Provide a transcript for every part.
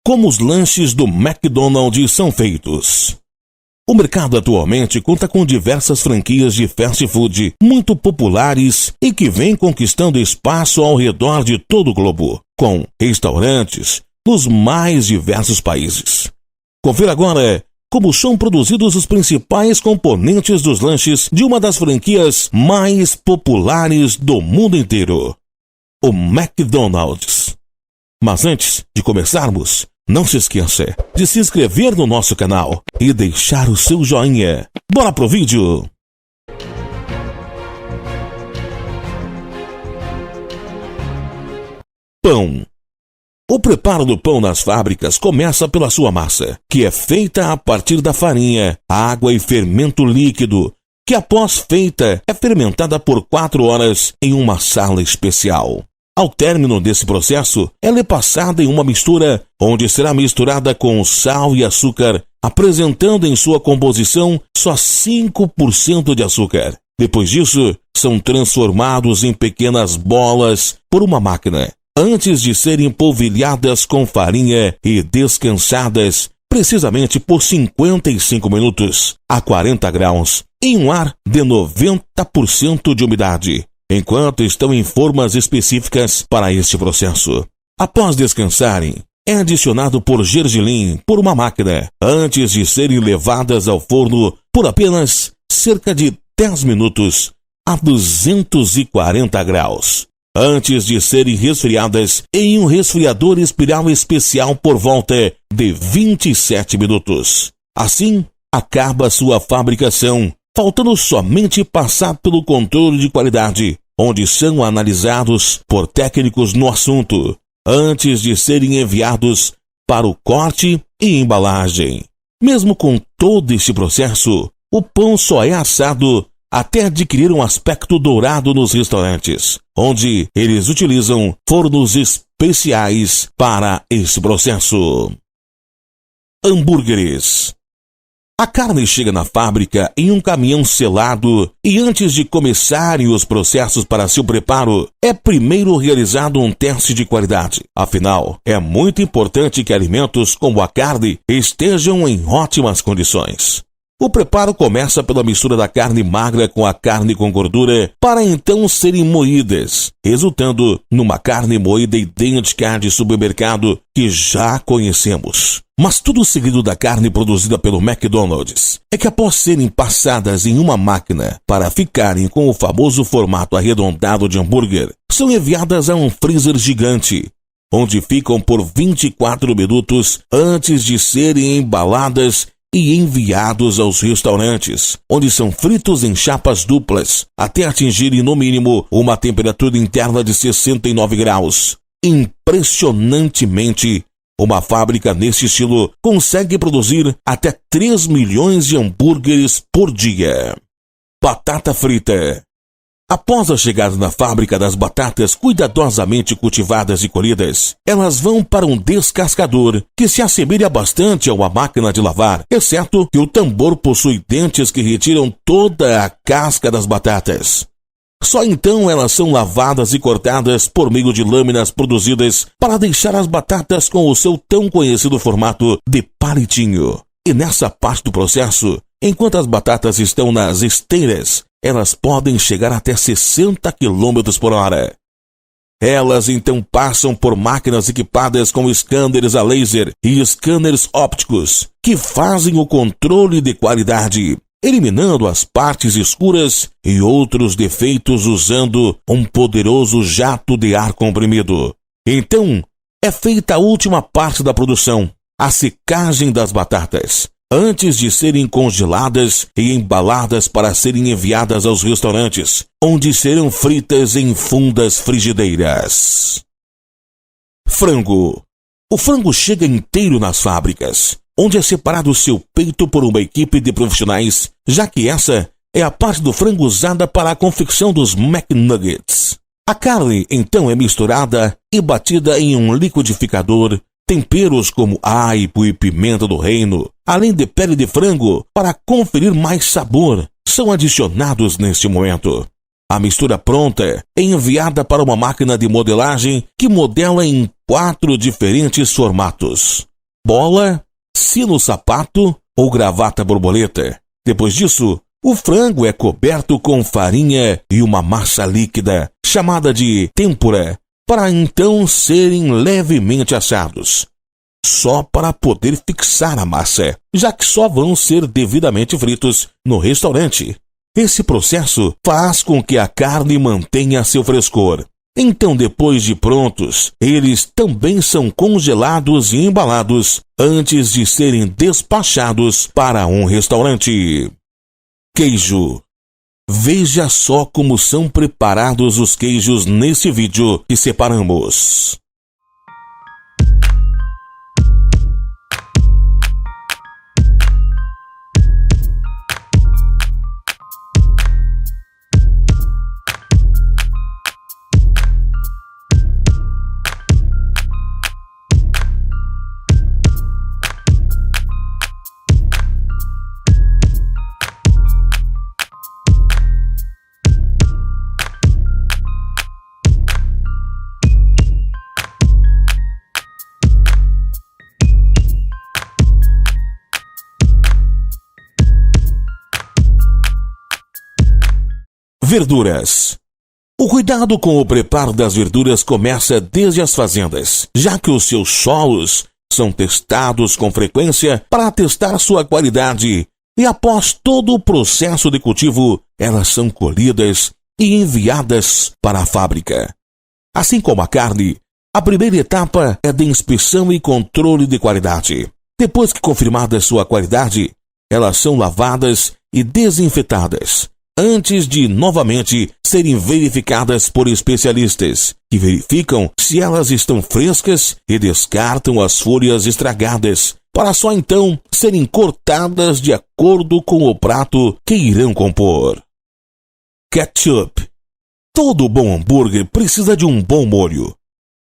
Como os lanches do McDonald's são feitos. O mercado atualmente conta com diversas franquias de fast food muito populares e que vêm conquistando espaço ao redor de todo o globo, com restaurantes nos mais diversos países. Confira agora como são produzidos os principais componentes dos lanches de uma das franquias mais populares do mundo inteiro, o McDonald's. Mas antes de começarmos, não se esqueça de se inscrever no nosso canal e deixar o seu joinha. Bora pro vídeo! Pão. O preparo do pão nas fábricas começa pela sua massa, que é feita a partir da farinha, água e fermento líquido, que após feita é fermentada por 4 horas em uma sala especial. Ao término desse processo, ela é passada em uma mistura, onde será misturada com sal e açúcar, apresentando em sua composição só 5% de açúcar. Depois disso, são transformados em pequenas bolas por uma máquina, antes de serem polvilhadas com farinha e descansadas, precisamente por 55 minutos, a 40 graus, em um ar de 90% de umidade, enquanto estão em formas específicas para este processo. Após descansarem, é adicionado por gergelim por uma máquina, antes de serem levadas ao forno por apenas cerca de 10 minutos, a 240 graus. Antes de serem resfriadas em um resfriador espiral especial por volta de 27 minutos. Assim, acaba sua fabricação, faltando somente passar pelo controle de qualidade, onde são analisados por técnicos no assunto, antes de serem enviados para o corte e embalagem. Mesmo com todo este processo, o pão só é assado até adquirir um aspecto dourado nos restaurantes, onde eles utilizam fornos especiais para esse processo. Hambúrgueres. A carne chega na fábrica em um caminhão selado e antes de começarem os processos para seu preparo, é primeiro realizado um teste de qualidade. Afinal, é muito importante que alimentos como a carne estejam em ótimas condições. O preparo começa pela mistura da carne magra com a carne com gordura para então serem moídas, resultando numa carne moída idêntica de supermercado que já conhecemos. Mas tudo o segredo da carne produzida pelo McDonald's é que após serem passadas em uma máquina para ficarem com o famoso formato arredondado de hambúrguer, são enviadas a um freezer gigante, onde ficam por 24 minutos antes de serem embaladas e enviados aos restaurantes, onde são fritos em chapas duplas, até atingirem no mínimo uma temperatura interna de 69 graus. Impressionantemente, uma fábrica nesse estilo consegue produzir até 3 milhões de hambúrgueres por dia. Batata frita. Após a chegada na fábrica das batatas cuidadosamente cultivadas e colhidas, elas vão para um descascador que se assemelha bastante a uma máquina de lavar, exceto que o tambor possui dentes que retiram toda a casca das batatas. Só então elas são lavadas e cortadas por meio de lâminas produzidas para deixar as batatas com o seu tão conhecido formato de palitinho. E nessa parte do processo, enquanto as batatas estão nas esteiras, elas podem chegar até 60 km por hora. Elas então passam por máquinas equipadas com scanners a laser e scanners ópticos, que fazem o controle de qualidade, eliminando as partes escuras e outros defeitos usando um poderoso jato de ar comprimido. Então, é feita a última parte da produção, a secagem das batatas, antes de serem congeladas e embaladas para serem enviadas aos restaurantes, onde serão fritas em fundas frigideiras. Frango. O frango chega inteiro nas fábricas, onde é separado seu peito por uma equipe de profissionais, já que essa é a parte do frango usada para a confecção dos McNuggets. A carne, então, é misturada e batida em um liquidificador. Temperos como aipo e pimenta do reino, além de pele de frango, para conferir mais sabor, são adicionados neste momento. A mistura pronta é enviada para uma máquina de modelagem que modela em 4 diferentes formatos. bola, sino-sapato ou gravata borboleta. Depois disso, o frango é coberto com farinha e uma massa líquida, chamada de tempura, para então serem levemente assados, só para poder fixar a massa, já que só vão ser devidamente fritos no restaurante. Esse processo faz com que a carne mantenha seu frescor. Então, depois de prontos, eles também são congelados e embalados antes de serem despachados para um restaurante. Queijo. Veja só como são preparados os queijos nesse vídeo que separamos. Verduras. O cuidado com o preparo das verduras começa desde as fazendas, já que os seus solos são testados com frequência para testar sua qualidade e após todo o processo de cultivo, elas são colhidas e enviadas para a fábrica. Assim como a carne, a primeira etapa é de inspeção e controle de qualidade. Depois que confirmada sua qualidade, elas são lavadas e desinfetadas, antes de novamente serem verificadas por especialistas, que verificam se elas estão frescas e descartam as folhas estragadas, para só então serem cortadas de acordo com o prato que irão compor. Ketchup. Todo bom hambúrguer precisa de um bom molho,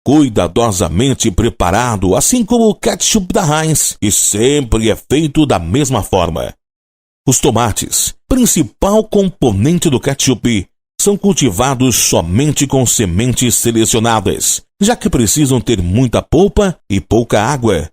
cuidadosamente preparado, assim como o ketchup da Heinz, e sempre é feito da mesma forma. Os tomates, principal componente do ketchup, são cultivados somente com sementes selecionadas, já que precisam ter muita polpa e pouca água.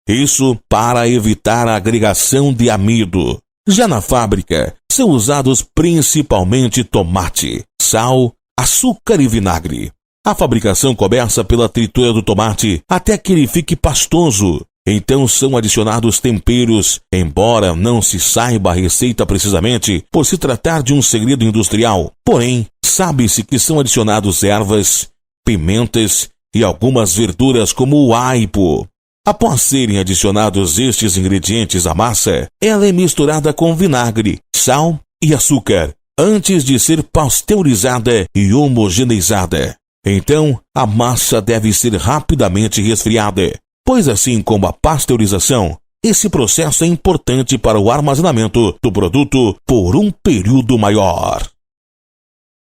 Isso para evitar a agregação de amido. Já na fábrica, são usados principalmente tomate, sal, açúcar e vinagre. A fabricação começa pela tritura do tomate até que ele fique pastoso. Então são adicionados temperos, embora não se saiba a receita precisamente por se tratar de um segredo industrial. Porém, sabe-se que são adicionados ervas, pimentas e algumas verduras como o aipo. Após serem adicionados estes ingredientes à massa, ela é misturada com vinagre, sal e açúcar, antes de ser pasteurizada e homogeneizada. Então, a massa deve ser rapidamente resfriada, pois assim como a pasteurização, esse processo é importante para o armazenamento do produto por um período maior.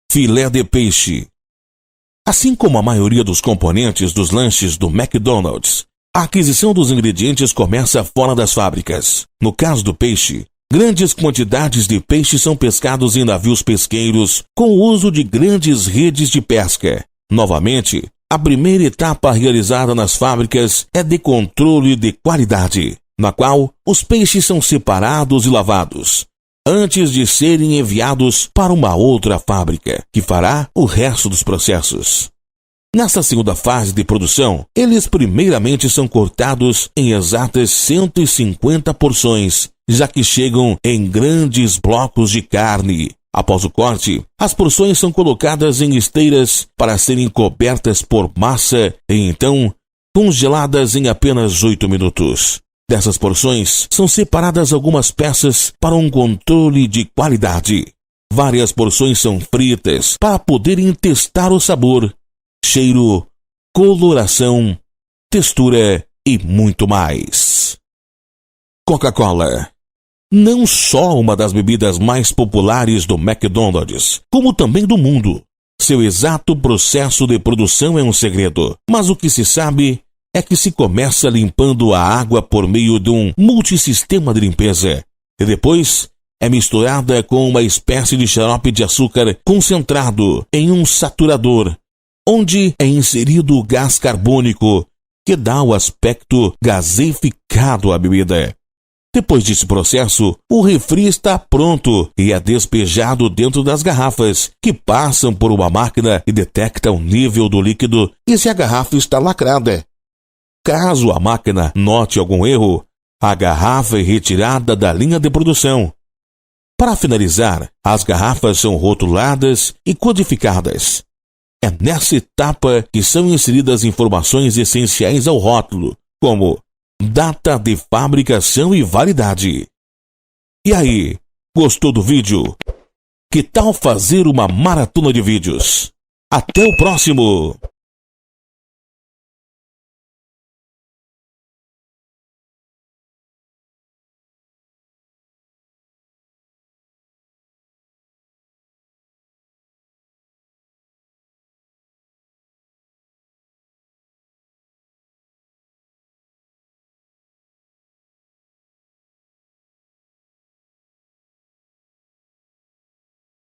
Filé de peixe. Assim como a maioria dos componentes dos lanches do McDonald's, a aquisição dos ingredientes começa fora das fábricas. No caso do peixe, grandes quantidades de peixe são pescados em navios pesqueiros com o uso de grandes redes de pesca. Novamente, a primeira etapa realizada nas fábricas é de controle de qualidade, na qual os peixes são separados e lavados, antes de serem enviados para uma outra fábrica, que fará o resto dos processos. Nessa segunda fase de produção, eles primeiramente são cortados em exatas 150 porções, já que chegam em grandes blocos de carne. Após o corte, as porções são colocadas em esteiras para serem cobertas por massa e então congeladas em apenas 8 minutos. Dessas porções, são separadas algumas peças para um controle de qualidade. Várias porções são fritas para poderem testar o sabor, cheiro, coloração, textura e muito mais. Coca-Cola. Não só uma das bebidas mais populares do McDonald's, como também do mundo. Seu exato processo de produção é um segredo, mas o que se sabe é que se começa limpando a água por meio de um multissistema de limpeza, e depois é misturada com uma espécie de xarope de açúcar concentrado em um saturador, onde é inserido o gás carbônico, que dá o aspecto gaseificado à bebida. Depois desse processo, o refri está pronto e é despejado dentro das garrafas, que passam por uma máquina e detecta o nível do líquido e se a garrafa está lacrada. Caso a máquina note algum erro, a garrafa é retirada da linha de produção. Para finalizar, as garrafas são rotuladas e codificadas. É nessa etapa que são inseridas informações essenciais ao rótulo, como data de fabricação e validade. E aí, gostou do vídeo? Que tal fazer uma maratona de vídeos? Até o próximo!